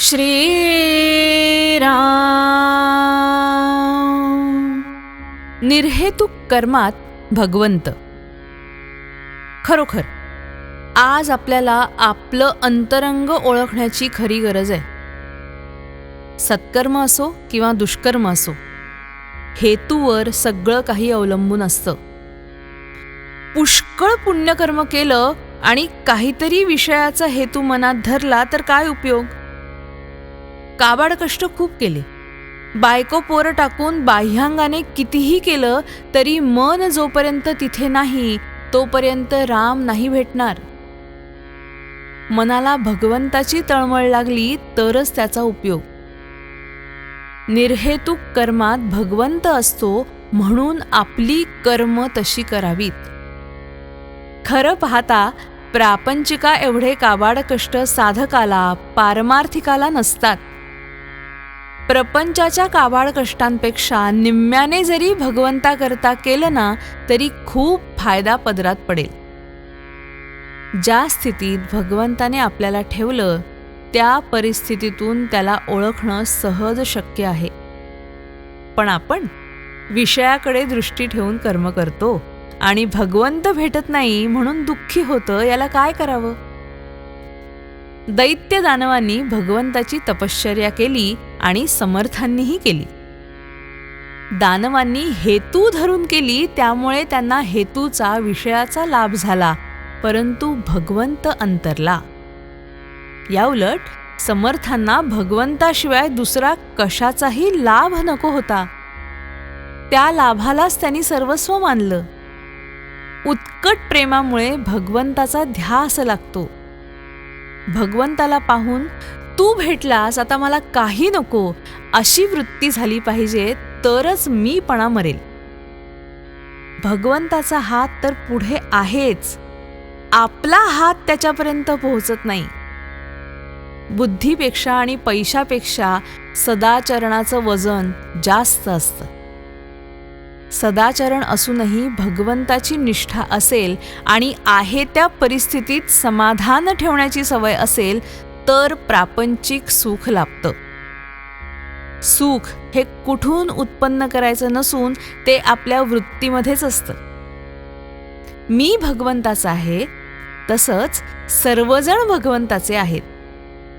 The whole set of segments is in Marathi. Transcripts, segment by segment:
श्रीराम. निर्हेतुक कर्मात भगवंत. खरोखर आज आपल्याला आपलं अंतरंग ओळखण्याची खरी गरज आहे. सत्कर्म असो किंवा दुष्कर्म असो, हेतूवर सगळं काही अवलंबून असतं. पुष्कळ पुण्यकर्म केलं आणि काहीतरी विषयाचा हेतू मनात धरला तर काय उपयोग? काबाड कष्ट खूप केले, बायको पोरं टाकून बाह्यांगाने कितीही केलं तरी मन जोपर्यंत तिथे नाही तोपर्यंत राम नाही भेटणार. मनाला भगवंताची तळमळ लागली तरच त्याचा उपयोग. निर्हेतुक कर्मात भगवंत असतो म्हणून आपली कर्म तशी करावीत. खरं पाहता प्रापंचिका एवढे काबाड कष्ट साधकाला पारमार्थिकाला नसतात. प्रपंचाच्या काबाड कष्टांपेक्षा निम्म्याने जरी भगवंताकरता केलं ना तरी खूप फायदा पदरात पडेल. ज्या स्थितीत भगवंताने आपल्याला ठेवलं त्या परिस्थितीतून त्याला ओळखणं सहज शक्य आहे. पण आपण विषयाकडे दृष्टी ठेवून कर्म करतो आणि भगवंत भेटत नाही म्हणून दुःखी होतं. याला काय करावं? दैत्य दानवांनी भगवंताची तपश्चर्या केली आणि समर्थांनीही केली. दानवांनी हेतू धरून केली त्यामुळे त्यांना हेतूचा विषयाचा लाभ झाला, परंतु भगवंत अंतरला. याउलट समर्थांना भगवंताशिवाय दुसरा कशाचाही लाभ नको होता. त्या लाभालाच त्यांनी सर्वस्व मानलं. उत्कट प्रेमामुळे भगवंताचा ध्यास लागतो. भगवंताला पाहून तू भेटलास आता मला काही नको अशी वृत्ती झाली पाहिजे तरच मीपणा मरेल. भगवंताचा हात तर पुढे आहेच, आपला हात त्याच्यापर्यंत पोहोचत नाही. बुद्धीपेक्षा आणि पैशापेक्षा सदाचरणाचं वजन जास्त असतं. सदाचरण असूनही भगवंताची निष्ठा असेल आणि आहे त्या परिस्थितीत समाधान ठेवण्याची सवय असेल तर प्रापंचिक सुख लाभतं. सुख हे कुठून उत्पन्न करायचं नसून ते आपल्या वृत्तीमध्येच असतं. मी भगवंताचा आहे तसंच सर्वजण भगवंताचे आहेत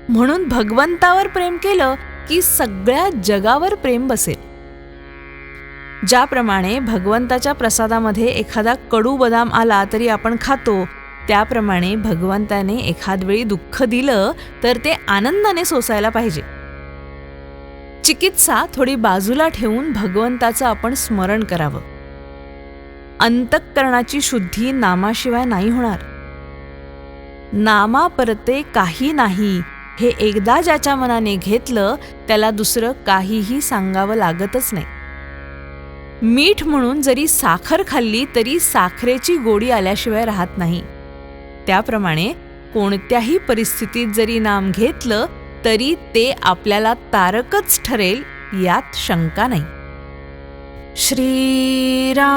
म्हणून भगवंतावर प्रेम केलं की सगळ्या जगावर प्रेम बसेल. ज्याप्रमाणे भगवंताच्या प्रसादामध्ये एखादा कडू बदाम आला तरी आपण खातो, त्याप्रमाणे भगवंताने एखाद वेळी दुःख दिलं तर ते आनंदाने सोसायला पाहिजे. चिकित्सा थोडी बाजूला ठेवून भगवंताचं आपण स्मरण करावं. अंतःकरणाची शुद्धी नामाशिवाय नाही होणार. नामा परते काही नाही हे एकदा ज्याच्या मनाने घेतलं त्याला दुसरं काहीही सांगावं लागतच नाही. मीठ म्हणून जरी साखर खाल्ली तरी साखरेची गोडी आल्याशिवाय राहत नाही. त्याप्रमाणे कोणत्याही परिस्थितीत जरी नाम घेतलं तरी ते आपल्याला तारकच ठरेल यात शंका नाही. श्रीराम.